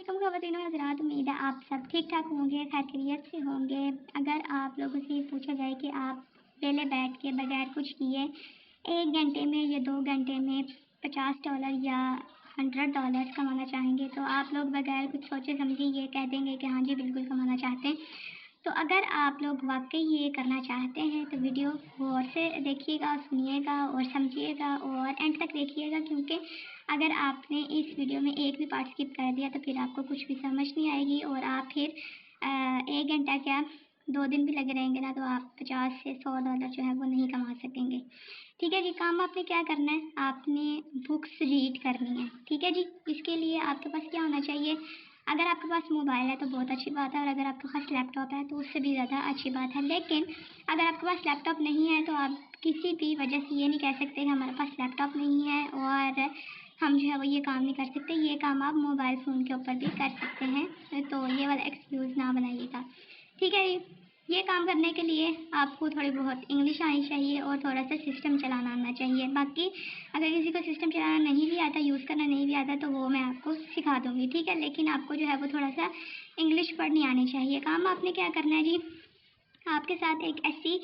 वालेकुम ख़वातीन और हज़रात, उम्मीद है आप सब ठीक ठाक होंगे, खैर खैरियत से होंगे। अगर आप लोगों से पूछा जाए कि आप वेले बैठ के बगैर कुछ किए 1 घंटे में या 2 घंटे में $50 या $100 कमाना चाहेंगे, तो आप लोग बगैर कुछ सोचे समझे ये कह देंगे कि हाँ जी बिल्कुल कमाना चाहते हैं। तो अगर आप लोग वाकई ये करना चाहते हैं तो वीडियो गौर से देखिएगा, सुनिएगा और समझिएगा और एंड तक देखिएगा, क्योंकि अगर आपने इस वीडियो में एक भी पार्ट स्किप कर दिया तो फिर आपको कुछ भी समझ नहीं आएगी और आप फिर 1 घंटा क्या 2 दिन भी लगे रहेंगे ना, तो आप 50 से $100 जो है वो नहीं कमा सकेंगे। ठीक है जी, काम आपने क्या करना है, आपने बुक्स रीड करनी है। ठीक है जी, इसके लिए आपके पास क्या होना चाहिए, अगर आपके पास मोबाइल है तो बहुत अच्छी बात है और अगर आपके पास लैपटॉप है तो उससे भी ज़्यादा अच्छी बात है। लेकिन अगर आपके पास लैपटॉप नहीं है तो आप किसी भी वजह से ये नहीं कह सकते कि हमारे पास लैपटॉप नहीं है और हम जो है वो ये काम नहीं कर सकते। ये काम आप मोबाइल फ़ोन के ऊपर भी कर सकते हैं, तो ये वाला एक्सक्यूज़ ना बनाइएगा। ठीक है, ये काम करने के लिए आपको थोड़ी बहुत इंग्लिश आनी चाहिए और थोड़ा सा सिस्टम चलाना आना चाहिए। बाकी अगर किसी को सिस्टम चलाना नहीं भी आता, यूज़ करना नहीं भी आता, तो वो मैं आपको सिखा दूँगी। ठीक है, लेकिन आपको जो है वो थोड़ा सा इंग्लिश पढ़नी आनी चाहिए। काम आपने क्या करना है जी, आपके साथ एक ऐसी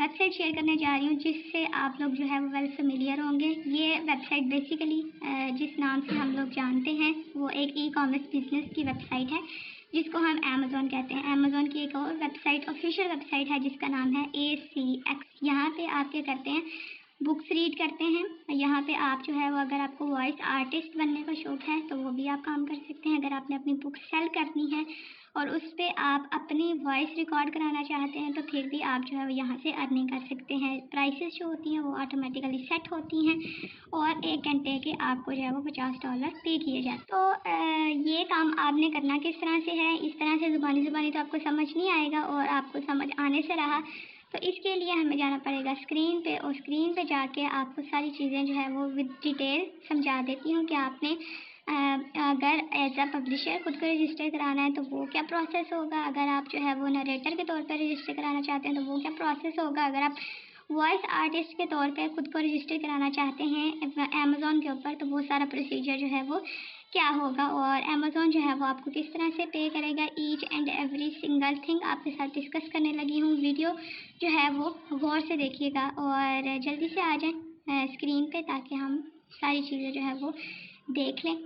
वेबसाइट शेयर करने जा रही हूँ जिससे आप लोग जो है वो वेल फेमिलियर होंगे। ये वेबसाइट बेसिकली जिस नाम से हम लोग जानते हैं वो एक ई-कॉमर्स बिजनेस की वेबसाइट है जिसको हम अमेज़न कहते हैं। अमेज़न की एक और वेबसाइट, ऑफिशियल वेबसाइट है जिसका नाम है ACX। यहाँ पे आप क्या करते हैं, बुक्स रीड करते हैं। यहाँ पे आप जो है वो अगर आपको वॉइस आर्टिस्ट बनने का शौक़ है तो वो भी आप काम कर सकते हैं। अगर आपने अपनी बुक सेल करनी है और उस पर आप अपनी वॉइस रिकॉर्ड कराना चाहते हैं तो फिर भी आप जो है वो यहाँ से अर्निंग कर सकते हैं। प्राइसेस जो होती हैं वो ऑटोमेटिकली सेट होती हैं और 1 घंटे के आपको जो है वो $50 पे किए जाते। तो ये काम आपने करना किस तरह से है, इस तरह से ज़ुबानी तो आपको समझ नहीं आएगा और आपको समझ आने से रहा तो इसके लिए हमें जाना पड़ेगा स्क्रीन पे और स्क्रीन पे जाके आपको सारी चीज़ें जो है वो विद डिटेल समझा देती हूँ कि आपने अगर एज अ पब्लिशर खुद को रजिस्टर कराना है तो वो क्या प्रोसेस होगा, अगर आप जो है वो नरेटर के तौर पर रजिस्टर कराना चाहते हैं तो वो क्या प्रोसेस होगा, अगर आप वॉइस आर्टिस्ट के तौर पे खुद को रजिस्टर कराना चाहते हैं अमेज़न के ऊपर तो वो सारा प्रोसीजर जो है वो क्या होगा और अमेज़न जो है वो आपको किस तरह से पे करेगा। Each and every single thing आपके साथ डिस्कस करने लगी हूँ। वीडियो जो है वो गौर से देखिएगा और जल्दी से आ जाएं स्क्रीन पे ताकि हम सारी चीज़ें जो है वो देख लें।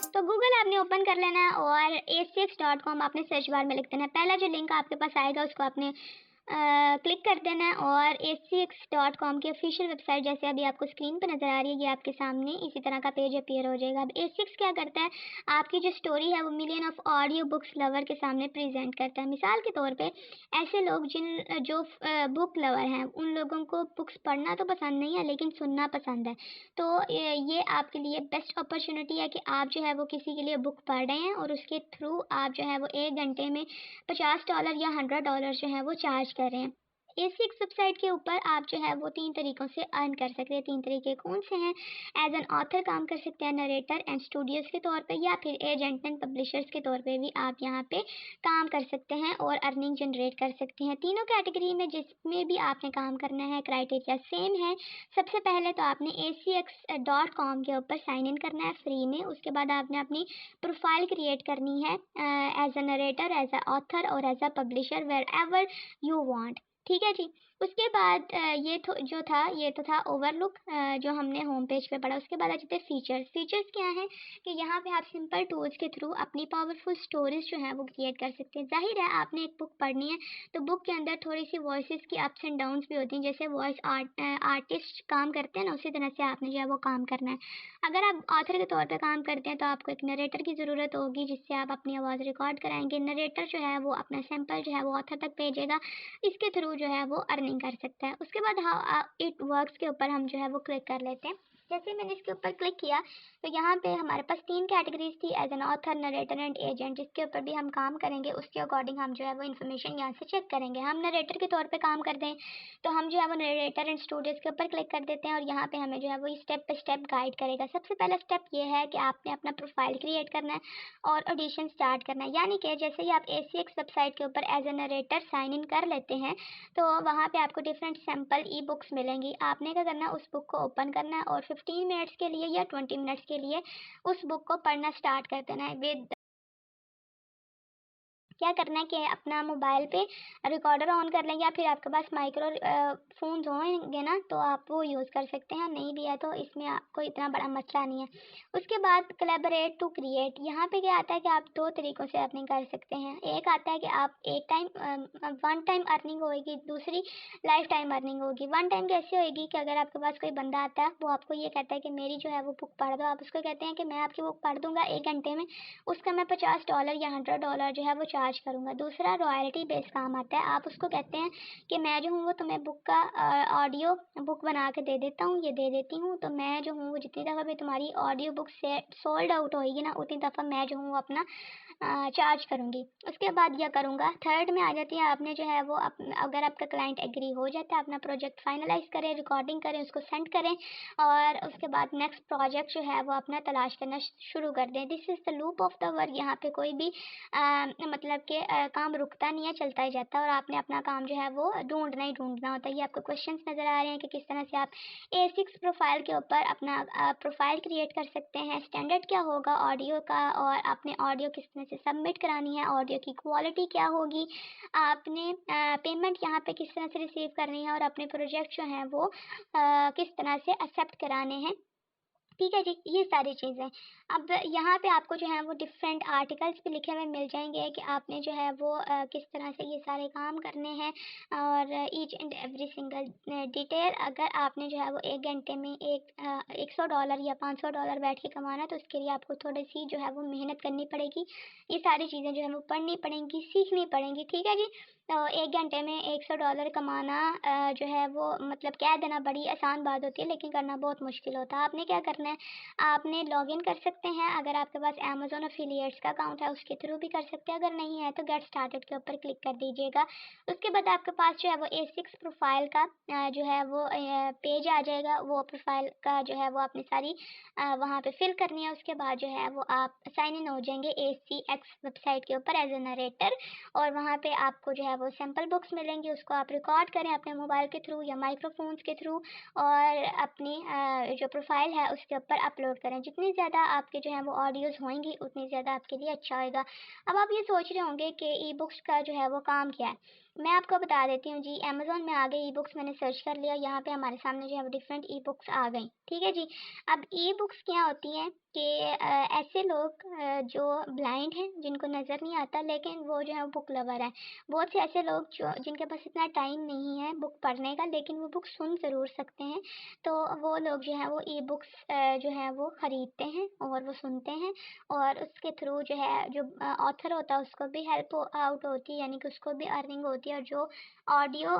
तो गूगल आपने ओपन कर लेना है और acx.com आपने सर्च बार में लिख देना है। पहला जो लिंक आपके पास आएगा उसको आपने क्लिक कर देना है और acx.com की ऑफिशियल वेबसाइट जैसे अभी आपको स्क्रीन पे नज़र आ रही है ये आपके सामने इसी तरह का पेज अपीयर हो जाएगा। अब acx क्या करता है, आपकी जो स्टोरी है वो million of audio books lover के सामने प्रेजेंट करता है। मिसाल के तौर पे ऐसे लोग जो बुक लवर हैं उन लोगों को बुक्स पढ़ना तो पसंद नहीं है लेकिन सुनना पसंद है, तो ये आपके लिए बेस्ट अपॉर्चुनिटी है कि आप जो है वो किसी के लिए बुक पढ़ रहे हैं और उसके थ्रू आप जो है वो 1 घंटे में $50 या $100 जो है वो चार्ज कर रहे हैं। acx वेबसाइट के ऊपर आप जो है वो 3 तरीक़ों से अर्न कर सकते हैं। 3 तरीके कौन से हैं, एज एन ऑथर काम कर सकते हैं, नरेटर एंड स्टूडियोज़ के तौर पे, या फिर एजेंट एंड पब्लिशर्स के तौर पे भी आप यहाँ पे काम कर सकते हैं और अर्निंग जनरेट कर सकते हैं। तीनों कैटेगरी में जिसमें भी आपने काम करना है क्राइटेरिया सेम है। सबसे पहले तो आपने acx.com के ऊपर साइन इन करना है फ्री में। उसके बाद आपने अपनी प्रोफाइल क्रिएट करनी है as a narrator, as a author और as a publisher wherever you want. ठीक है जी, उसके बाद ये तो था ओवरलुक जो हमने होम पेज पे पढ़ा। उसके बाद आ जाते हैं फीचर्स। फीचर्स क्या हैं कि यहाँ पे आप सिंपल टूल्स के थ्रू अपनी पावरफुल स्टोरीज जो है वो क्रिएट कर सकते हैं। जाहिर है आपने एक बुक पढ़नी है तो बुक के अंदर थोड़ी सी वॉइस की अप्स एंड डाउन्स भी होती हैं, जैसे वॉइस आर्टिस्ट काम करते हैं ना उसी तरह से आपने जो है वो काम करना है। अगर आप ऑथर के तौर पर काम करते हैं तो आपको एक नरेटर की ज़रूरत होगी जिससे आप अपनी आवाज़ रिकॉर्ड कराएंगे। नरेटर जो है वो अपना सैंपल जो है वो ऑथर तक भेजेगा, इसके थ्रू जो है वो अर्निंग कर सकता है। उसके बाद हाउ इट वर्क्स के ऊपर हम जो है वो क्लिक कर लेते हैं। जैसे ही मैंने इसके ऊपर क्लिक किया तो यहाँ पे हमारे पास 3 कैटेगरीज थी, as an author, narrator and agent. जिसके ऊपर भी हम काम करेंगे उसके अकॉर्डिंग हम जो है वो इन्फॉर्मेशन यहाँ से चेक करेंगे। हम नरेटर के तौर पे काम करते हैं तो हम जो है वो नरेटर एंड स्टूडियोज के ऊपर क्लिक कर देते हैं और यहाँ पे हमें जो है वो स्टेप बाय स्टेप गाइड करेगा। सबसे पहला स्टेप ये है कि आपने अपना प्रोफाइल क्रिएट करना है और ऑडिशन स्टार्ट करना है। यानी कि जैसे ही आप ACX वेबसाइट के ऊपर as a narrator sign in कर लेते हैं तो वहाँ पे आपको डिफरेंट सैम्पल ई बुक्स मिलेंगी। आपने क्या करना है, उस बुक को ओपन करना है और 15 मिनट्स के लिए या 20 मिनट्स के लिए उस बुक को पढ़ना स्टार्ट कर देना है। विद क्या करना है कि अपना मोबाइल पे रिकॉर्डर ऑन कर लें या फिर आपके पास माइक्रो फोन्स होंगे ना तो आप वो यूज़ कर सकते हैं, नहीं भी है तो इसमें आपको इतना बड़ा मसला नहीं है। उसके बाद कोलैबोरेट टू क्रिएट, यहाँ पे क्या आता है कि आप 2 तरीक़ों से अर्निंग कर सकते हैं। एक आता है कि आप एक टाइम वन टाइम अर्निंग होगी, दूसरी लाइफ टाइम अर्निंग होगी। वन टाइम कैसे होगी कि अगर आपके पास कोई बंदा आता है वो आपको ये कहता है कि मेरी जो है वो बुक पढ़ दो, आप उसको कहते हैं कि मैं आपकी बुक पढ़ दूंगा 1 घंटे में, उसका मैं $50 या $100 जो है वो चार्ज करूँगा। दूसरा रॉयल्टी बेस काम आता है, आप उसको कहते हैं कि मैं जो हूँ वो तुम्हें बुक का ऑडियो बुक बना के दे देता हूँ, ये दे देती हूँ, तो मैं जो हूँ वो जितनी दफ़ा भी तुम्हारी ऑडियो बुक से सोल्ड आउट होएगी ना उतनी दफ़ा मैं जो हूँ अपना चार्ज करूँगी। उसके बाद यह करूँगा। थर्ड में आ जाती है, आपने जो है वो अगर आपका क्लाइंट एग्री हो जाता है अपना प्रोजेक्ट फाइनलाइज करें, रिकॉर्डिंग करें, उसको सेंड करें और उसके बाद नेक्स्ट प्रोजेक्ट जो है वो अपना तलाश करना शुरू कर दें। This is the loop of the work. यहाँ पे कोई भी मतलब कि काम रुकता नहीं है, चलता ही जाता है और आपने अपना काम जो है वो ढूंढना ही ढूंढना होता है। ये आपको क्वेश्चंस नज़र आ रहे हैं कि किस तरह से आप A6 प्रोफाइल के ऊपर अपना प्रोफाइल क्रिएट कर सकते हैं, स्टैंडर्ड क्या होगा ऑडियो का और आपने ऑडियो किस तरह से सबमिट करानी है, ऑडियो की क्वालिटी क्या होगी, आपने पेमेंट यहाँ पे किस तरह से रिसीव करनी है और अपने प्रोजेक्ट जो हैं वो किस तरह से एक्सेप्ट कराने हैं। ठीक है जी, ये सारी चीज़ें। अब यहाँ पे आपको जो है वो डिफरेंट आर्टिकल्स भी लिखे हुए मिल जाएंगे कि आपने जो है वो किस तरह से ये सारे काम करने हैं और each and every single detail. अगर आपने जो है वो 1 घंटे में $100 या $500 बैठ के कमाना है तो उसके लिए आपको थोड़ी सी जो है वो मेहनत करनी पड़ेगी। ये सारी चीज़ें जो है वो पढ़नी पड़ेंगी, सीखनी पड़ेंगी। ठीक है जी। तो 1 घंटे में $100 कमाना जो है वो मतलब कह देना बड़ी आसान बात होती है लेकिन करना बहुत मुश्किल होता है। आपने क्या करना है, आपने लॉगिन कर सकते हैं, अगर आपके पास अमेज़न एफिलिएट्स का अकाउंट है उसके थ्रू भी कर सकते हैं, अगर नहीं है तो गेट स्टार्टेड के ऊपर क्लिक कर दीजिएगा। उसके बाद आपके पास जो है वो A6 प्रोफाइल का जो है वो पेज आ जाएगा। वो प्रोफाइल का जो है वो आपने सारी वहाँ पे फिल करनी है। उसके बाद जो है वो आप साइन इन हो जाएंगे ACX वेबसाइट के ऊपर एज ए नरेटर और वहाँ पे आपको जो है वो सैम्पल बुक्स मिलेंगी, उसको आप रिकॉर्ड करें अपने मोबाइल के थ्रू या माइक्रोफोन्स के थ्रू और अपनी जो प्रोफाइल है उसके ऊपर अपलोड करें। जितनी ज़्यादा आपके जो है वो ऑडियोज़ होंगी उतनी ज़्यादा आपके लिए अच्छा होएगा। अब आप ये सोच रहे होंगे कि ई बुक्स का जो है वो काम क्या है, मैं आपको बता देती हूँ जी। अमेज़न में आ गए ई बुक्स, मैंने सर्च कर लिया, यहाँ पे हमारे सामने जो है वो डिफरेंट ई बुक्स आ गई। ठीक है जी। अब ई बुक्स क्या होती हैं कि ऐसे लोग जो ब्लाइंड हैं, जिनको नज़र नहीं आता लेकिन वो जो है वो बुक लवर है। बहुत से ऐसे लोग जो जिनके पास इतना टाइम नहीं है बुक पढ़ने का लेकिन वो बुक सुन ज़रूर सकते हैं, तो वो लोग जो है वो ई बुक्स जो है वो ख़रीदते हैं और वो सुनते हैं और उसके थ्रू जो है जो ऑथर होता है उसको भी हेल्प आउट होती है, यानी कि उसको भी अर्निंग होती है और जो ऑडियो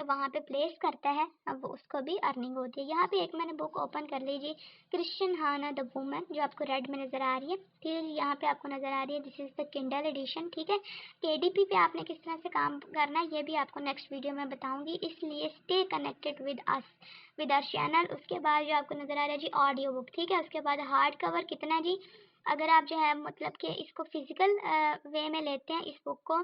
वहाँ पे प्लेस करता है अब उसको भी अर्निंग होती है। यहाँ पे एक मैंने बुक ओपन कर लीजिए, क्रिश्चियन हाना द वुमन, जो आपको रेड में नज़र आ रही है। ठीक है, यहाँ पे आपको नज़र आ रही है this is the Kindle edition. ठीक है, KDP पे आपने किस तरह से काम करना है ये भी आपको नेक्स्ट वीडियो में बताऊंगी, इसलिए stay connected with us with our channel. उसके बाद जो आपको नज़र आ रहा है जी ऑडियो बुक। ठीक है, उसके बाद हार्ड कवर कितना जी, अगर आप जो है मतलब कि इसको फिजिकल वे में लेते हैं इस बुक को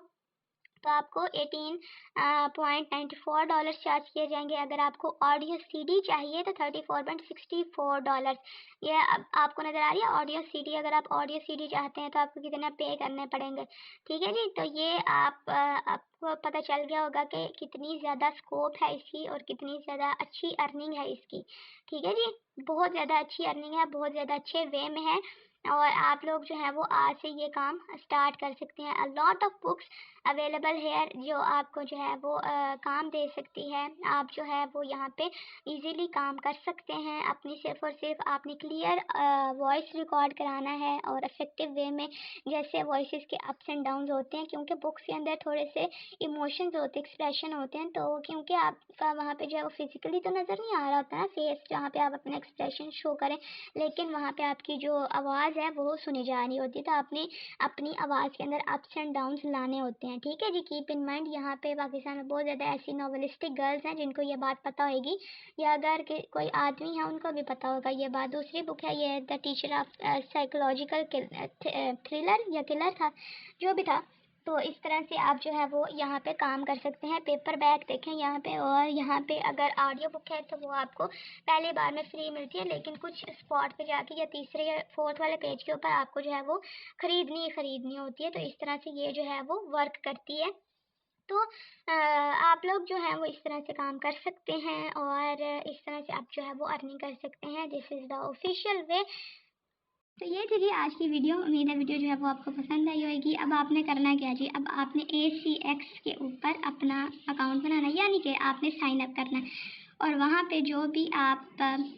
तो आपको $18.94 चार्ज किए जाएंगे। अगर आपको ऑडियो CD चाहिए तो $34.64। ये अब आपको नज़र आ रही है ऑडियो CD। अगर आप ऑडियो CD चाहते हैं तो आपको कितना पे करने पड़ेंगे। ठीक है जी, तो ये आपको पता चल गया होगा कि कितनी ज़्यादा स्कोप है इसकी और कितनी ज़्यादा अच्छी अर्निंग है इसकी। ठीक है जी, बहुत ज़्यादा अच्छी अर्निंग है, बहुत ज़्यादा अच्छे वे में है। और आप लोग जो है वो आज से ये काम स्टार्ट कर सकते हैं। A lot of books available hair जो आपको जो है वो काम दे सकती है। आप जो है वो यहाँ पे इजीली काम कर सकते हैं। अपनी सिर्फ और सिर्फ आपने क्लियर वॉइस रिकॉर्ड कराना है और इफेक्टिव वे में, जैसे वॉइसेस के अप्स एंड डाउन्स होते हैं, क्योंकि बुक्स के अंदर थोड़े से इमोशंस होते हैं, एक्सप्रेशन होते हैं, तो क्योंकि आपका वहाँ पे जो है वो फिजिकली तो नज़र नहीं आ रहा होता ना फेस जहाँ पे आप अपना एक्सप्रेशन शो करें, लेकिन वहाँ पे आपकी जो आवाज़ है वो सुनी जा रही होती है। तो आपने अपनी आवाज़ के अंदर अप्स एंड डाउन्स लाने होते हैं। ठीक है जी, कीप इन माइंड। यहाँ पे पाकिस्तान में बहुत ज़्यादा ऐसी नॉवलिस्टिक गर्ल्स हैं जिनको ये बात पता होगी, या अगर कोई आदमी है उनको भी पता होगा ये बात। दूसरी बुक है ये the teacher of psychological thriller या किलर था, जो भी था। तो इस तरह से आप जो है वो यहाँ पे काम कर सकते हैं। पेपर बैग देखें यहाँ पे, और यहाँ पे अगर ऑडियो बुक है तो वो आपको पहली बार में फ्री मिलती है, लेकिन कुछ स्पॉट पे जाके या तीसरे या फोर्थ वाले पेज के ऊपर आपको जो है वो खरीदनी होती है। तो इस तरह से ये जो है वो वर्क करती है। तो आप लोग जो है वो इस तरह से काम कर सकते हैं और इस तरह से आप जो है वो अर्निंग कर सकते हैं। दिस इज़ द ऑफिशियल वे। तो ये थी जी आज की वीडियो। उम्मीद है वीडियो जो है वो आपको पसंद आई होगी। अब आपने करना क्या जी, अब आपने ACX के ऊपर अपना अकाउंट बनाना है, यानी कि आपने साइन अप करना है, और वहाँ पे जो भी आप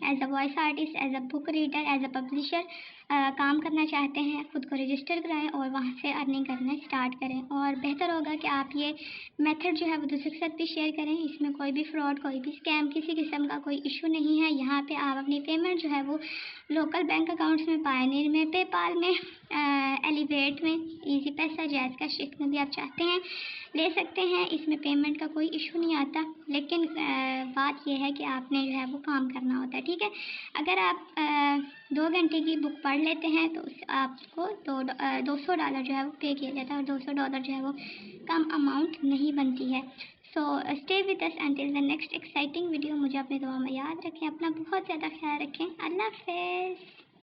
as a voice artist, as a book reader, as a publisher काम करना चाहते हैं, खुद को रजिस्टर कराएं और वहाँ से अर्निंग करना स्टार्ट करें। और बेहतर होगा कि आप ये मेथड जो है वो दूसरे के साथ भी शेयर करें। इसमें कोई भी फ्रॉड, कोई भी स्कैम, किसी किस्म का कोई इशू नहीं है। यहाँ पे आप अपनी पेमेंट जो है वो लोकल बैंक अकाउंट्स में, पायनियर में, पेपाल में, एलिवेट में, इजी पैसा, जैज़ का, शिफ्ट में भी आप चाहते हैं ले सकते हैं। इसमें पेमेंट का कोई इशू नहीं आता, लेकिन बात यह है कि आपने जो है वो काम करना होता है। ठीक है, अगर आप 2 घंटे की बुक पढ़ लेते हैं तो आपको $200 जो है वो पे किया जाता है, और $200 जो है वो कम अमाउंट नहीं बनती है। So stay with us until the next exciting video. मुझे अपने दुआ में याद रखें, अपना बहुत ज़्यादा ख्याल रखें। अल्लाह हाफ़िज़।